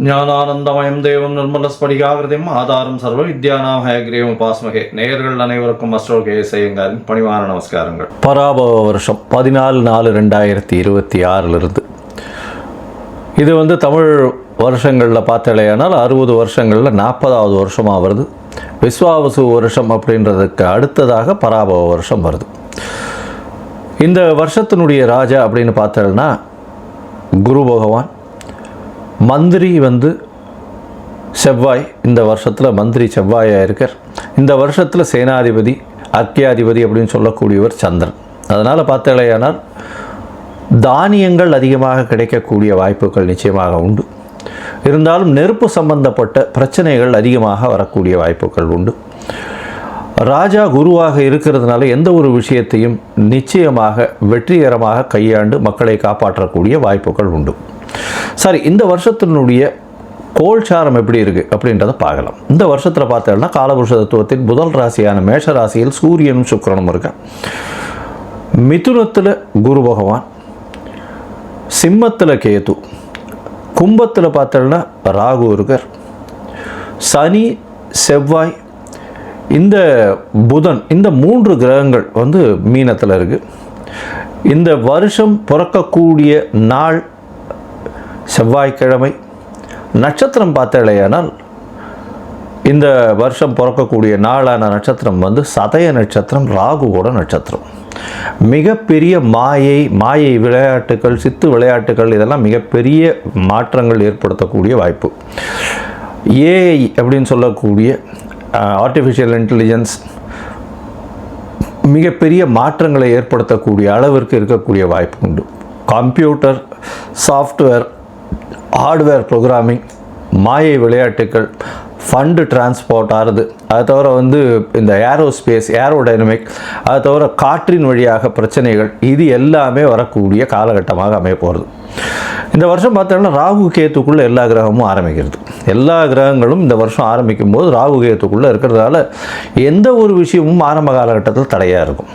ஞானானந்தமயம் தேவம் நிர்மலஸ்படிகாகிருதியும் ஆதாரம் சர்வ வித்யானாம் ஹயக்ரீவம் உபாஸ்மகே. நேயர்கள் அனைவருக்கும் அஸ்ட்ரோகே செய்யுங்கள் பணிவான நமஸ்காரங்கள். பராபவ வருஷம் 14/4/2026 இது தமிழ் வருஷங்களில் பார்த்தாலேயானால் 60 வருஷங்களில் 40வது வருஷமாக வருது. விஸ்வாவசு வருஷம் அப்படின்றதுக்கு அடுத்ததாக பராபவ வருஷம் வருது. இந்த வருஷத்தினுடைய ராஜா அப்படின்னு பார்த்தோம்னா குரு பகவான். மந்திரி செவ்வாய். இந்த வருஷத்தில் மந்திரி செவ்வாயாக இருக்கார். இந்த வருஷத்தில் சேனாதிபதி அர்க்கியாதிபதி அப்படின்னு சொல்லக்கூடியவர் சந்திரன். அதனால் பார்த்தாலேயானால் தானியங்கள் அதிகமாக கிடைக்கக்கூடிய வாய்ப்புகள் நிச்சயமாக உண்டு. இருந்தாலும் நெருப்பு சம்பந்தப்பட்ட பிரச்சனைகள் அதிகமாக வரக்கூடிய வாய்ப்புகள் உண்டு. ராஜா குருவாக இருக்கிறதுனால எந்த ஒரு விஷயத்தையும் நிச்சயமாக வெற்றிகரமாக கையாண்டு மக்களை காப்பாற்றக்கூடிய வாய்ப்புகள் உண்டு. சரி, இந்த வருஷத்தினுடைய கோல்சாரம் எப்படி இருக்குது அப்படின்றத பார்க்கலாம். இந்த வருஷத்தில் பார்த்தோம்னா காலபுருஷ தத்துவத்தின் முதல் ராசியான மேஷ ராசியில் சூரியனும் சுக்கிரனும் இருக்க, மிதுனத்தில் குரு பகவான், சிம்மத்தில் கேது, கும்பத்தில் பார்த்தோம்னா ராகு இருக்கார், சனி செவ்வாய் இந்த புதன் இந்த 3 கிரகங்கள் மீனத்தில் இருக்குது. இந்த வருஷம் பிறக்கக்கூடிய நாள் செவ்வாய்க்கிழமை. நட்சத்திரம் பார்த்தாலேயானால் இந்த வருஷம் பிறக்கக்கூடிய நாளான நட்சத்திரம் சதய நட்சத்திரம், ராகுவோட நட்சத்திரம். மிகப்பெரிய மாயை விளையாட்டுகள், சித்து விளையாட்டுகள் இதெல்லாம் மிகப்பெரிய மாற்றங்கள் ஏற்படுத்தக்கூடிய வாய்ப்பு. ஏஐ அப்படின்னு சொல்லக்கூடிய ஆர்டிஃபிஷியல் இன்டெலிஜென்ஸ் மிகப்பெரிய மாற்றங்களை ஏற்படுத்தக்கூடிய அளவிற்கு இருக்கக்கூடிய வாய்ப்பு உண்டு. கம்ப்யூட்டர், சாஃப்ட்வேர், ஹார்ட்வேர் ப்ரோக்ராமிங், மாயை விளையாட்டுக்கள், ஃபண்டு டிரான்ஸ்போர்ட் ஆகுது. அதை தவிர இந்த ஏரோஸ்பேஸ், ஏரோடைனமிக், அதை தவிர காற்றின் வழியாக பிரச்சனைகள், இது எல்லாமே வரக்கூடிய காலகட்டமாக அமைய போகிறது. இந்த வருஷம் பார்த்தோம்னா ராகு கேத்துக்குள்ளே எல்லா கிரகமும் ஆரம்பிக்கிறது. எல்லா கிரகங்களும் இந்த வருஷம் ஆரம்பிக்கும் போது ராகு கேத்துக்குள்ளே இருக்கிறதால எந்த ஒரு விஷயமும் ஆரம்ப காலகட்டத்தில் தடையாக இருக்கும்.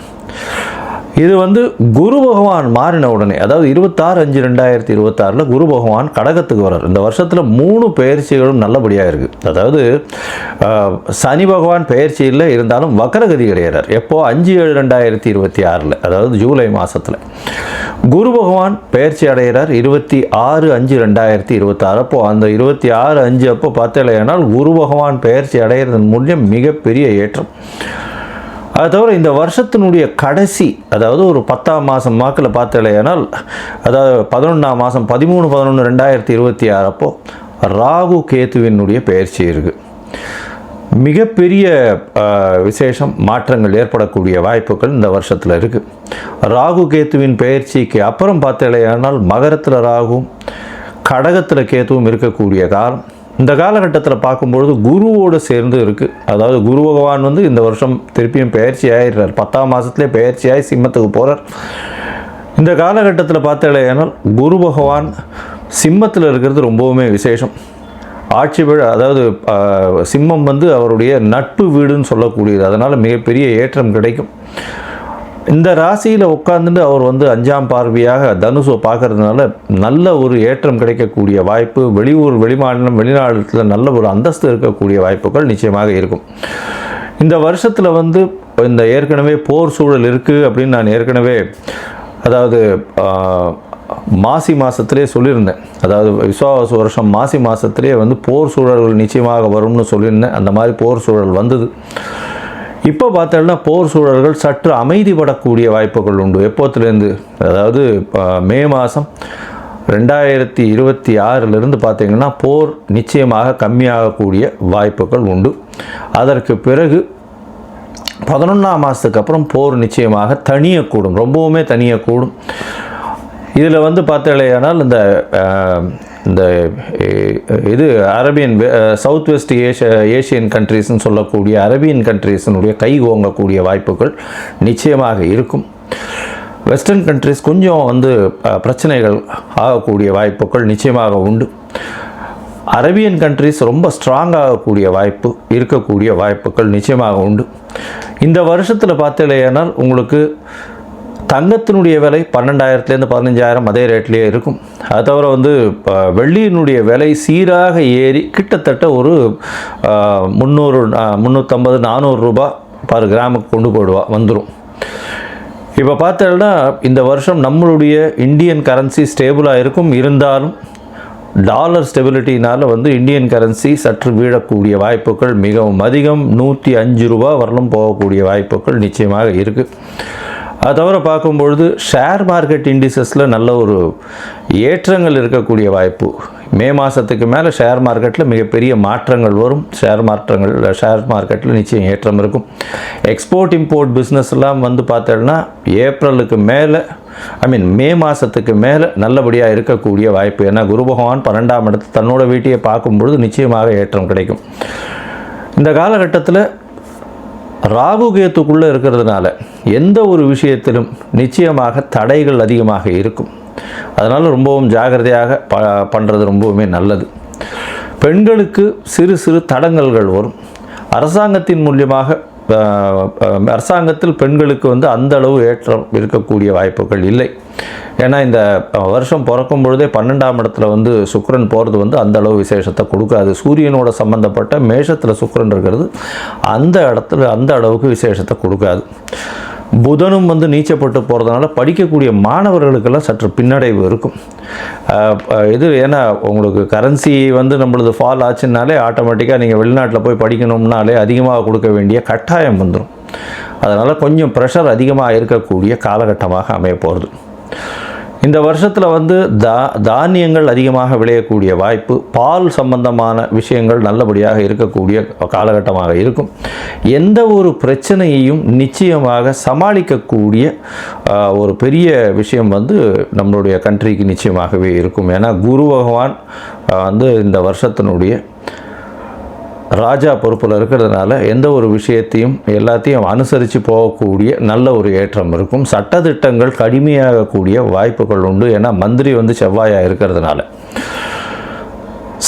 இது குரு பகவான் மாறின உடனே, அதாவது 26/5/2026 குரு பகவான் கடகத்துக்கு வர்றார். இந்த வருஷத்தில் 3 பெயர்ச்சிகளும் நல்லபடியாக இருக்குது. அதாவது சனி பகவான் பெயர்ச்சியில் இருந்தாலும் வக்கரகதி கிடையாது. எப்போ 5/7/2026 அதாவது ஜூலை மாதத்தில் குரு பகவான் பெயர்ச்சி அடைகிறார். 26/5/2026 அப்போ அந்த 26/5 அப்போ பார்த்தேனால் குரு பகவான் பெயர்ச்சி அடைகிறதன் மூலம் மிகப்பெரிய ஏற்றம். அது தவிர இந்த வருஷத்தினுடைய கடைசி, அதாவது ஒரு 10ஆம் மாதம் வாக்கில் பார்த்தலையானால், அதாவது 11ஆம் மாதம் 13/11/2026 அப்போ ராகு கேத்துவினுடைய பெயர்ச்சி இருக்குது. மிகப்பெரிய விசேஷம், மாற்றங்கள் ஏற்படக்கூடிய வாய்ப்புகள் இந்த வருஷத்தில் இருக்குது. ராகு கேத்துவின் பெயர்ச்சிக்கு அப்புறம் பார்த்தலையானால் மகரத்தில் ராகுவும் கடகத்தில் கேத்துவும் இருக்கக்கூடிய காலம். இந்த காலகட்டத்தில் பார்க்கும்பொழுது குருவோடு சேர்ந்து இருக்குது. அதாவது குரு பகவான் இந்த வருஷம் திருப்பியும் பெயர்ச்சி ஆகிடுறார். 10ஆம் மாதத்துலேயே பெயர்ச்சியாகி சிம்மத்துக்கு போகிறார். இந்த காலகட்டத்தில் பார்த்தாலேயானால் குரு பகவான் சிம்மத்தில் இருக்கிறது ரொம்பவுமே விசேஷம். ஆட்சி விழா, அதாவது சிம்மம் அவருடைய நட்பு வீடுன்னு சொல்லக்கூடியது. அதனால் மிகப்பெரிய ஏற்றம் கிடைக்கும். இந்த ராசியில் உட்கார்ந்துட்டு அவர் 5ஆம் பார்வையாக தனுசை பார்க்கறதுனால நல்ல ஒரு ஏற்றம் கிடைக்கக்கூடிய வாய்ப்பு. வெளியூர், வெளிமாநிலம், வெளிநாட்டில் நல்ல ஒரு அந்தஸ்து இருக்கக்கூடிய வாய்ப்புகள் நிச்சயமாக இருக்கும். இந்த வருஷத்தில் இந்த ஏற்கனவே போர் சூழல் இருக்குது அப்படின்னு நான் ஏற்கனவே, அதாவது மாசி மாதத்திலே சொல்லியிருந்தேன். அதாவது விஸ்வாவசு வருஷம் மாசி மாதத்திலே போர் சூழல்கள் நிச்சயமாக வரும்னு சொல்லியிருந்தேன். அந்த மாதிரி போர் சூழல் வந்தது. இப்போ பார்த்தோம்னா போர் சூழல்கள் சற்று அமைதிப்படக்கூடிய வாய்ப்புகள் உண்டு. எப்போத்துலேருந்து, அதாவது மே மாதம் 2026 பார்த்தீங்கன்னா போர் நிச்சயமாக கம்மியாகக்கூடிய வாய்ப்புகள் உண்டு. அதற்கு பிறகு 11ஆம் மாதத்துக்கு அப்புறம் போர் நிச்சயமாக தனியக்கூடும், ரொம்பவுமே தனியக்கூடும். இதில் பார்த்தேனால் இந்த இது அரேபியன், சவுத் வெஸ்ட் ஏஷியன் கண்ட்ரீஸ்ன்னு சொல்லக்கூடிய அரேபியன் கண்ட்ரீஸினுடைய கை ஓங்கக்கூடிய வாய்ப்புகள் நிச்சயமாக இருக்கும். வெஸ்டர்ன் கண்ட்ரீஸ் கொஞ்சம் பிரச்சனைகள் ஆகக்கூடிய வாய்ப்புகள் நிச்சயமாக உண்டு. அரேபியன் கண்ட்ரீஸ் ரொம்ப ஸ்ட்ராங்காகக்கூடிய வாய்ப்பு இருக்கக்கூடிய வாய்ப்புகள் நிச்சயமாக உண்டு. இந்த வருஷத்தில் பார்த்தேனால் உங்களுக்கு தங்கத்தினுடைய விலை 12,000 15,000 அதே ரேட்லேயே இருக்கும். அது தவிர வந்து வெள்ளியினுடைய விலை சீராக ஏறி கிட்டத்தட்ட ஒரு 300 350 400 ரூபாய் பர் கிராமுக்கு கொண்டு போடுவா வந்துடும். இப்போ பார்த்தோம்னா இந்த வருஷம் நம்மளுடைய இந்தியன் கரன்சி ஸ்டேபிளாக இருக்கும். இருந்தாலும் டாலர் ஸ்டெபிலிட்டினால் வந்து இந்தியன் கரன்சி சற்று வீழக்கூடிய வாய்ப்புகள் மிகவும் அதிகம். 105 ரூபா வரலும் போகக்கூடிய வாய்ப்புகள் நிச்சயமாக இருக்குது. அது தவிர பார்க்கும்பொழுது ஷேர் மார்க்கெட் இண்டிசஸில் நல்ல ஒரு ஏற்றங்கள் இருக்கக்கூடிய வாய்ப்பு. மே மாதத்துக்கு மேலே ஷேர் மார்க்கெட்டில் மிகப்பெரிய மாற்றங்கள் வரும். ஷேர் மார்க்கெட்டில் நிச்சயம் ஏற்றம் இருக்கும். எக்ஸ்போர்ட் இம்போர்ட் பிஸ்னஸ்லாம் வந்து பார்த்தோன்னா ஏப்ரலுக்கு மேலே மே மாதத்துக்கு மேலே நல்லபடியாக இருக்கக்கூடிய வாய்ப்பு. ஏன்னா குரு பகவான் 12ஆம் இடத்து தன்னோட வீட்டையை பார்க்கும்பொழுது நிச்சயமாக ஏற்றம் கிடைக்கும். இந்த காலகட்டத்தில் ராகு கேத்துக்குள்ளே இருக்கிறதுனால எந்த ஒரு விஷயத்திலும் நிச்சயமாக தடைகள் அதிகமாக இருக்கும். அதனால் ரொம்பவும் ஜாகிரதையாக பண்ணுறது ரொம்பவுமே நல்லது. பெண்களுக்கு சிறு சிறு தடங்கல்கள் வரும். அரசாங்கத்தின் மூலியமாக அரசாங்கத்தில் பெண்களுக்கு வந்து அந்த அளவு ஏற்றம் இருக்கக்கூடிய வாய்ப்புகள் இல்லை. ஏன்னா இந்த வருஷம் பிறக்கும் பொழுதே 12ஆம் இடத்துல வந்து சுக்கிரன் போகிறது வந்து அந்த அளவு விசேஷத்தை கொடுக்காது. சூரியனோட சம்பந்தப்பட்ட மேஷத்தில் சுக்கிரன் இருக்கிறது அந்த இடத்துல அந்த அளவுக்கு விசேஷத்தை கொடுக்காது. புதனும் வந்து நீச்சப்பட்டு போகிறதுனால படிக்கக்கூடிய மாணவர்களுக்கெல்லாம் சற்று பின்னடைவு இருக்கும். ஏன்னா உங்களுக்கு கரன்சி வந்து நம்மளது ஃபால் ஆச்சுன்னாலே ஆட்டோமேட்டிக்காக நீங்கள் வெளிநாட்டில் போய் படிக்கணும்னாலே அதிகமாக கொடுக்க வேண்டிய கட்டாயம் வந்துடும். அதனால் கொஞ்சம் ப்ரெஷர் அதிகமாக இருக்கக்கூடிய காலகட்டமாக அமைய போகிறது. இந்த வருஷத்தில் வந்து தானியங்கள் அதிகமாக விளையக்கூடிய வாய்ப்பு, பால் சம்பந்தமான விஷயங்கள் நல்லபடியாக இருக்கக்கூடிய காலகட்டமாக இருக்கும். எந்த ஒரு பிரச்சனையையும் நிச்சயமாக சமாளிக்கக்கூடிய ஒரு பெரிய விஷயம் வந்து நம்மளுடைய கண்ட்ரிக்கு நிச்சயமாகவே இருக்கும். ஏன்னா குரு பகவான் வந்து இந்த வருஷத்தினுடைய ராஜா பொறுப்பில் இருக்கிறதுனால எந்த ஒரு விஷயத்தையும் எல்லாத்தையும் அனுசரித்து போகக்கூடிய நல்ல ஒரு ஏற்றம் இருக்கும். சட்டத்திட்டங்கள் கடுமையாகக்கூடிய வாய்ப்புகள் உண்டு. ஏன்னா மந்திரி வந்து செவ்வாயாக இருக்கிறதுனால.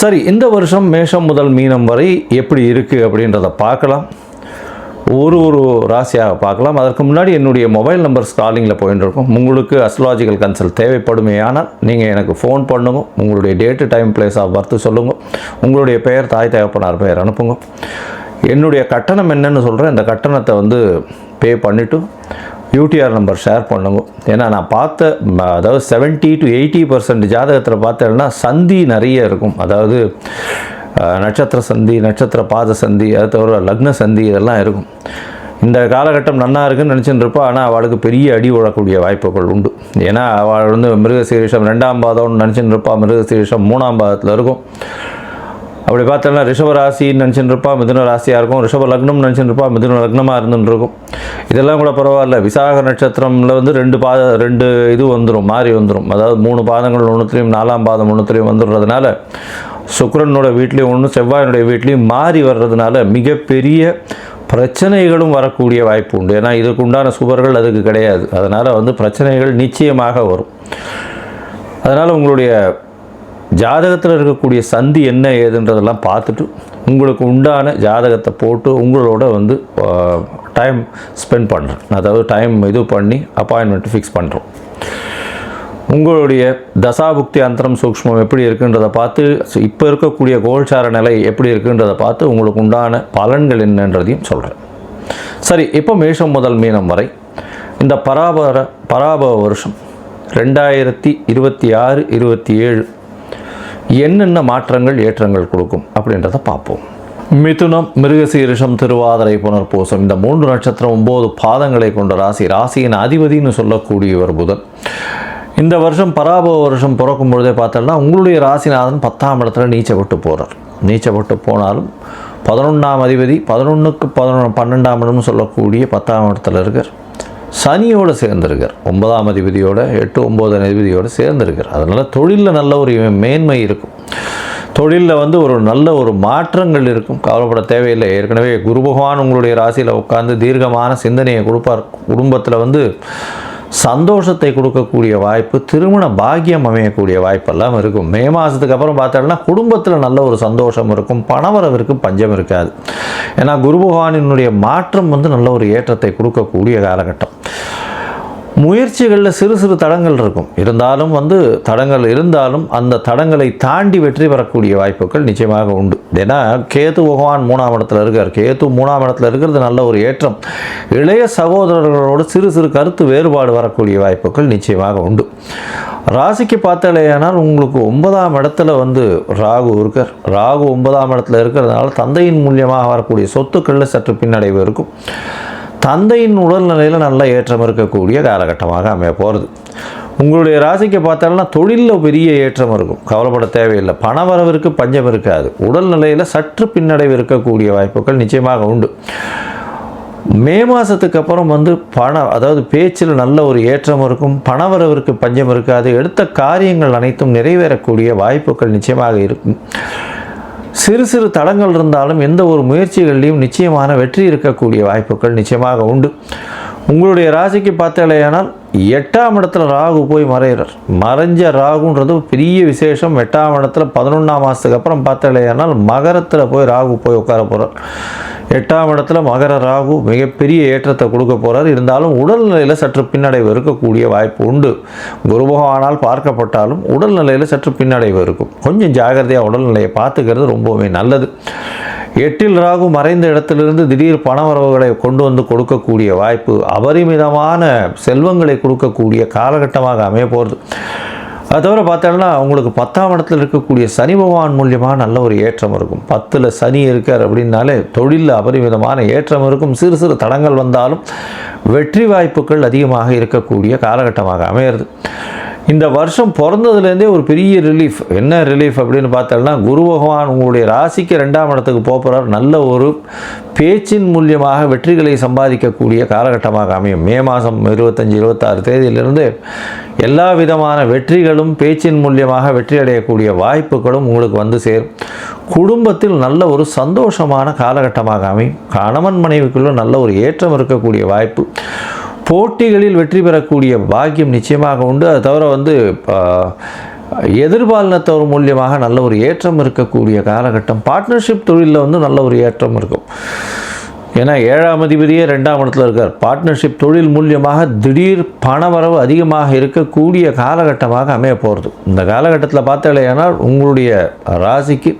சரி, இந்த வருஷம் மேஷம் முதல் மீனம் வரை எப்படி இருக்குது அப்படின்றத பார்க்கலாம். ஒரு ராசியாக பார்க்கலாம். அதற்கு முன்னாடி என்னுடைய மொபைல் நம்பர் காலிங்கில் போயின்னு இருக்கும். உங்களுக்கு அஸ்ட்ராலஜிக்கல் கன்சல்ட் தேவைப்படுமேயானால் நீங்கள் எனக்கு ஃபோன் பண்ணுங்க. உங்களுடைய date time place of birth சொல்லுங்கள். உங்களுடைய பெயர் தாய் தகப்பனார் பெயர் அனுப்புங்க. என்னுடைய கட்டணம் என்னன்னு சொல்கிறேன். இந்த கட்டணத்தை வந்து பே பண்ணிவிட்டு யூடிஆர் நம்பர் ஷேர் பண்ணுங்க. ஏன்னா நான் பார்த்த அதாவது 70 to 80% ஜாதகத்தில் பார்த்தேன்னா சந்தி நிறைய இருக்கும். அதாவது நட்சத்திர சந்தி, நட்சத்திர பாத சந்தி, அது தவிர லக்ன சந்தி இதெல்லாம் இருக்கும். இந்த காலகட்டம் நன்னா இருக்குன்னு நினச்சின்னு இருப்பா. ஆனால் அவளுக்கு பெரிய அடி விழக்கூடிய வாய்ப்புகள் உண்டு. ஏன்னா அவள் வந்து மிருகசீரிஷம் 2ஆம் பாதம்னு நினச்சின்னு இருப்பா. மிருகசீரிஷம் 3ஆம் பாதத்தில் இருக்கும். அப்படி பார்த்தோன்னா ரிஷப ராசின்னு நினச்சின்னு இருப்பா, மிதுன ராசியாக இருக்கும். ரிஷப லக்னம் நினச்சின்னு இருப்பா, மிதுன லக்னமாக இருந்துன்னு இருக்கும். இதெல்லாம் கூட பரவாயில்ல. விசாக நட்சத்திரமில் வந்து 2 இது வந்துடும், மாறி வந்துடும். அதாவது 3 பாதங்கள் ஒன்றுத்துலேயும் 4ஆம் பாதம் ஒன்றுத்துலேயும் வந்துடுறதுனால சுக்கிரனோட வீட்லேயும் ஒன்று செவ்வாயினுடைய வீட்லேயும் மாறி வர்றதுனால மிகப்பெரிய பிரச்சனைகளும் வரக்கூடிய வாய்ப்பு உண்டு. ஏன்னா இதுக்கு உண்டான சுவர்கள் அதுக்கு கிடையாது. அதனால் வந்து பிரச்சனைகள் நிச்சயமாக வரும். அதனால் உங்களுடைய ஜாதகத்தில் இருக்கக்கூடிய சந்தி என்ன ஏதுன்றதெல்லாம் பார்த்துட்டு உங்களுக்கு உண்டான ஜாதகத்தை போட்டு உங்களோட வந்து டைம் ஸ்பெண்ட் பண்ணுறேன். அதாவது டைம் இது பண்ணி அப்பாயின்மெண்ட் ஃபிக்ஸ் பண்ணுறோம். உங்களுடைய தசாபுக்தி அந்தரம் சூக்ஷ்மம் எப்படி இருக்குன்றதை பார்த்து, இப்போ இருக்கக்கூடிய கோல்சார நிலை எப்படி இருக்குன்றதை பார்த்து உங்களுக்கு உண்டான பலன்கள் என்னன்றதையும் சொல்கிறேன். சரி, இப்போ மேஷம் முதல் மீனம் வரை இந்த பராபவ வருஷம் 2026-27 என்னென்ன மாற்றங்கள் ஏற்றங்கள் கொடுக்கும் அப்படின்றத பார்ப்போம். மிதுனம், மிருகசீரிஷம், திருவாதிரை, புனர்பூசம் இந்த 3 நட்சத்திரம் 9 பாதங்களை கொண்ட ராசி. ராசியின் அதிபதினு சொல்லக்கூடியவர் புதன். இந்த வருஷம் பராபவ வருஷம் பிறக்கும் பொழுதே பார்த்தோம்னா உங்களுடைய ராசிநாதன் 10ஆம் இடத்துல நீச்சப்பட்டு போகிறார். நீச்சப்பட்டு போனாலும் 11ஆம் அதிபதி 11க்கு 12ஆம் இடம்னு சொல்லக்கூடிய 10ஆம் இடத்துல இருக்கார். சனியோடு சேர்ந்திருக்கார். 9ஆம் அதிபதியோட 8, 9 அதிபதியோடு சேர்ந்திருக்கார். அதனால் தொழிலில் நல்ல ஒரு மேன்மை இருக்கும். தொழிலில் வந்து ஒரு நல்ல ஒரு மாற்றங்கள் இருக்கும். கவலைப்பட தேவையில்லை. ஏற்கனவே குரு பகவான் உங்களுடைய ராசியில் உட்கார்ந்து தீர்க்கமான சிந்தனையை கொடுப்பார். குடும்பத்தில் வந்து சந்தோஷத்தை கொடுக்கக்கூடிய வாய்ப்பு, திருமண பாக்கியம் அமையக்கூடிய வாய்ப்பெல்லாம் இருக்கும். மே மாதத்துக்கு அப்புறம் பார்த்தோம்னா குடும்பத்தில் நல்ல ஒரு சந்தோஷம் இருக்கும். பணவரவிற்கு பஞ்சம் இருக்காது. ஏன்னா குரு பகவானினுடைய மாற்றம் வந்து நல்ல ஒரு ஏற்றத்தை கொடுக்கக்கூடிய காலகட்டம். முயற்சிகளில் சிறு சிறு தடங்கள் இருக்கும், இருந்தாலும் தடங்கள் இருந்தாலும் அந்த தடங்களை தாண்டி வெற்றி பெறக்கூடிய வாய்ப்புகள் நிச்சயமாக உண்டு. ஏன்னா கேது பகவான் 3ஆம் இடத்துல இருக்கார். கேது 3ஆம் இடத்துல இருக்கிறது நல்ல ஒரு ஏற்றம். இளைய சகோதரர்களோடு சிறு சிறு கருத்து வேறுபாடு வரக்கூடிய வாய்ப்புகள் நிச்சயமாக உண்டு. ராசிக்கு பார்த்தாலேயானால் உங்களுக்கு 9ஆம் இடத்துல ராகு இருக்கார். ராகு 9ஆம் இடத்துல இருக்கிறதுனால தந்தையின் மூலியமாக வரக்கூடிய சொத்துக்களில் சற்று பின்னடைவு இருக்கும். தந்தையின் உடல்நிலையில் நல்ல ஏற்றம் இருக்கக்கூடிய காலகட்டமாக அமைய போகிறது. உங்களுடைய ராசிக்கு பார்த்தாலும் தொழிலில் பெரிய ஏற்றம் இருக்கும், கவலைப்பட தேவையில்லை. பணவரவிற்கு பஞ்சம் இருக்காது. உடல்நிலையில் சற்று பின்னடைவு இருக்கக்கூடிய வாய்ப்புகள் நிச்சயமாக உண்டு. மே மாதத்துக்கு அப்புறம் அதாவது பேச்சில் நல்ல ஒரு ஏற்றம் இருக்கும், பணவரவிற்கு பஞ்சம் இருக்காது. எடுத்த காரியங்கள் அனைத்தும் நிறைவேறக்கூடிய வாய்ப்புகள் நிச்சயமாக இருக்கும். சிறு சிறு தடங்கள் இருந்தாலும் எந்த ஒரு முயற்சிகளிலையும் நிச்சயமான வெற்றி இருக்கக்கூடிய வாய்ப்புகள் நிச்சயமாக உண்டு. உங்களுடைய ராசிக்கு பார்த்தாலேயானால் 8ஆம் இடத்துல ராகு போய் மறைகிறார். மறைஞ்ச ராகுன்றது பெரிய விசேஷம். 8ஆம் இடத்துல 11ஆம் மாதத்துக்கு அப்புறம் பார்த்தாலேயானால் மகரத்தில் போய் ராகு போய் உட்கார போகிறார். 8ஆம் இடத்துல மகர ராகு மிகப்பெரிய ஏற்றத்தை கொடுக்க போகிறார். இருந்தாலும் உடல்நிலையில் சற்று பின்னடைவு இருக்கக்கூடிய வாய்ப்பு உண்டு. குரு பகவானால் பார்க்கப்பட்டாலும் உடல்நிலையில் சற்று பின்னடைவு இருக்கும். கொஞ்சம் ஜாகிரதையாக உடல்நிலையை பார்த்துக்கிறது ரொம்பவே நல்லது. 8இல் ராகு மறைந்த இடத்திலிருந்து திடீர் பண வரவுகளை கொண்டு கொடுக்கக்கூடிய வாய்ப்பு, அபரிமிதமான செல்வங்களை கொடுக்கக்கூடிய காலகட்டமாக அமைய போகிறது. அது தவிர பார்த்தோம்னா உங்களுக்கு 10ஆம் இடத்துல இருக்கக்கூடிய சனி பகவான் மூலியமாக நல்ல ஒரு ஏற்றம் இருக்கும். 10ல் சனி இருக்கார் அப்படின்னாலே தொழிலில் அபரிமிதமான ஏற்றம் இருக்கும். சிறு சிறு தடங்கள் வந்தாலும் வெற்றி வாய்ப்புகள் அதிகமாக இருக்கக்கூடிய காலகட்டமாக அமையிறது. இந்த வருஷம் பிறந்ததுலேருந்தே ஒரு பெரிய ரிலீஃப். என்ன ரிலீஃப் அப்படின்னு பார்த்தோம்னா குரு பகவான் உங்களுடைய ராசிக்கு 2ஆம் இடத்துக்கு போகிறார். நல்ல ஒரு பேச்சின் மூலியமாக வெற்றிகளை சம்பாதிக்கக்கூடிய காலகட்டமாக அமையும். மே மாதம் 25-26 தேதியிலிருந்து எல்லா விதமான வெற்றிகளும் பேச்சின் மூலியமாக வெற்றி அடையக்கூடிய வாய்ப்புகளும் உங்களுக்கு சேரும். குடும்பத்தில் நல்ல ஒரு சந்தோஷமான காலகட்டமாக அமையும். கணவன் மனைவிக்குள்ள நல்ல ஒரு ஏற்றம் இருக்கக்கூடிய வாய்ப்பு, போட்டிகளில் வெற்றி பெறக்கூடிய பாக்கியம் நிச்சயமாக உண்டு. அது தவிர எதிர்பாலினத்தவர் மூலியமாக நல்ல ஒரு ஏற்றம் இருக்கக்கூடிய காலகட்டம். பார்ட்னர்ஷிப் தொழிலில் நல்ல ஒரு ஏற்றம் இருக்கும். ஏன்னா 7ஆம் அதிபதியே 2ஆம் இடத்துல இருக்கார். பார்ட்னர்ஷிப் தொழில் மூலியமாக திடீர் பணவரவு அதிகமாக இருக்கக்கூடிய காலகட்டமாக அமைய போகிறது. இந்த காலகட்டத்தில் பார்த்தாலேயானால் உங்களுடைய ராசிக்கு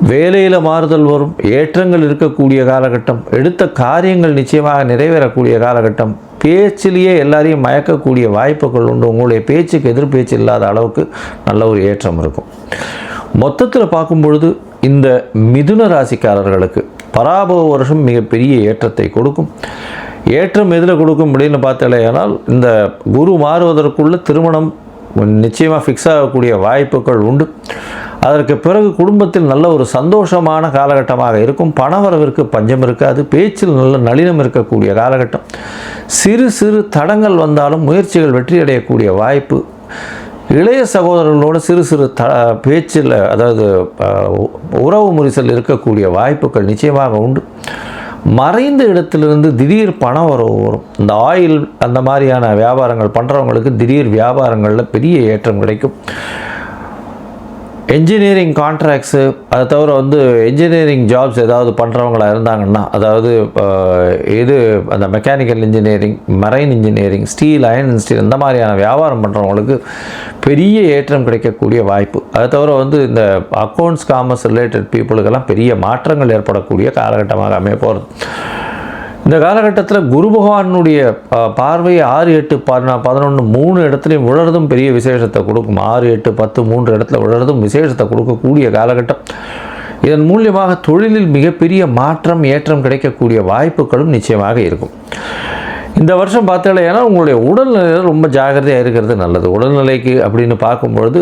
வேலையில் மாறுதல் வரும், ஏற்றங்கள் இருக்கக்கூடிய காலகட்டம், எடுத்த காரியங்கள் நிச்சயமாக நிறைவேறக்கூடிய காலகட்டம், பேச்சிலேயே எல்லாரையும் மயக்கக்கூடிய வாய்ப்புகள் உண்டு. உங்களுடைய பேச்சுக்கு எதிர்பேச்சு இல்லாத அளவுக்கு நல்ல ஒரு ஏற்றம் இருக்கும். மொத்தத்தில் பார்க்கும் பொழுது இந்த மிதுன ராசிக்காரர்களுக்கு பராபவ வருஷம் மிகப்பெரிய ஏற்றத்தை கொடுக்கும். ஏற்றம் எதில் கொடுக்கும் அப்படின்னு பார்த்தாலேயானால் இந்த குரு மாறுவதற்குள்ள திருமணம் நிச்சயமாக ஃபிக்ஸ் ஆகக்கூடிய வாய்ப்புகள் உண்டு. அதற்கு பிறகு குடும்பத்தில் நல்ல ஒரு சந்தோஷமான காலகட்டமாக இருக்கும். பணவரவிற்கு பஞ்சம் இருக்காது. பேச்சில் நல்ல நளினம் இருக்கக்கூடிய காலகட்டம். சிறு சிறு தடங்கள் வந்தாலும் முயற்சிகள் வெற்றி அடையக்கூடிய வாய்ப்பு. இளைய சகோதரர்களோடு சிறு சிறு பேச்சில் அதாவது உறவு முறிசல் இருக்கக்கூடிய வாய்ப்புகள் நிச்சயமாக உண்டு. மறைந்த இடத்திலிருந்து திடீர் பணம் வரும். இந்த ஆயில் அந்த மாதிரியான வியாபாரங்கள் பண்ணுறவங்களுக்கு திடீர் வியாபாரங்களில் பெரிய ஏற்றம் கிடைக்கும். என்ஜினியரிங் கான்ட்ராக்ட்ஸு, அதை தவிர என்ஜினியரிங் ஜாப்ஸ் ஏதாவது பண்ணுறவங்களா இருந்தாங்கன்னா, அதாவது அந்த mechanical engineering, marine engineering, steel, iron and steel இந்த மாதிரியான வியாபாரம் பண்ணுறவங்களுக்கு பெரிய ஏற்றம் கிடைக்கக்கூடிய வாய்ப்பு. அதை தவிர இந்த அக்கௌண்ட்ஸ், காமர்ஸ் ரிலேட்டட் பீப்புளுக்கெல்லாம் பெரிய மாற்றங்கள் ஏற்படக்கூடிய காலகட்டமாக அமைய போகிறது. இந்த காலகட்டத்தில் குரு பகவானுடைய பார்வை 6, 8, 11, 3 இடத்துலையும் விழறதும் பெரிய விசேஷத்தை கொடுக்கும். 6, 8, 10, 3 இடத்துல விழறதும் விசேஷத்தை கொடுக்கக்கூடிய காலகட்டம். இதன் மூலியமாக தொழிலில் மிகப்பெரிய மாற்றம், ஏற்றம் கிடைக்கக்கூடிய வாய்ப்புகளும் நிச்சயமாக இருக்கும். இந்த வருஷம் பார்த்தாலேனா உங்களுடைய உடல்நிலையில் ரொம்ப ஜாகிரதையாக இருக்கிறது நல்லது. உடல்நிலைக்கு அப்படின்னு பார்க்கும்பொழுது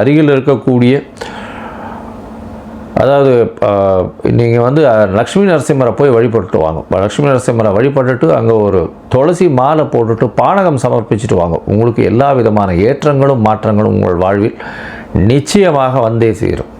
அருகில் இருக்கக்கூடிய, அதாவது நீங்கள் லக்ஷ்மி நரசிம்மரை போய் வழிபட்டுட்டு வாங்க. லக்ஷ்மி நரசிம்மரை வழிபட்டுட்டு அங்கே ஒரு துளசி மாலை போட்டுட்டு பானகம் சமர்ப்பிச்சுட்டு வாங்க. உங்களுக்கு எல்லா விதமான ஏற்றங்களும் மாற்றங்களும் உங்கள் வாழ்வில் நிச்சயமாக வந்தே சேரும்.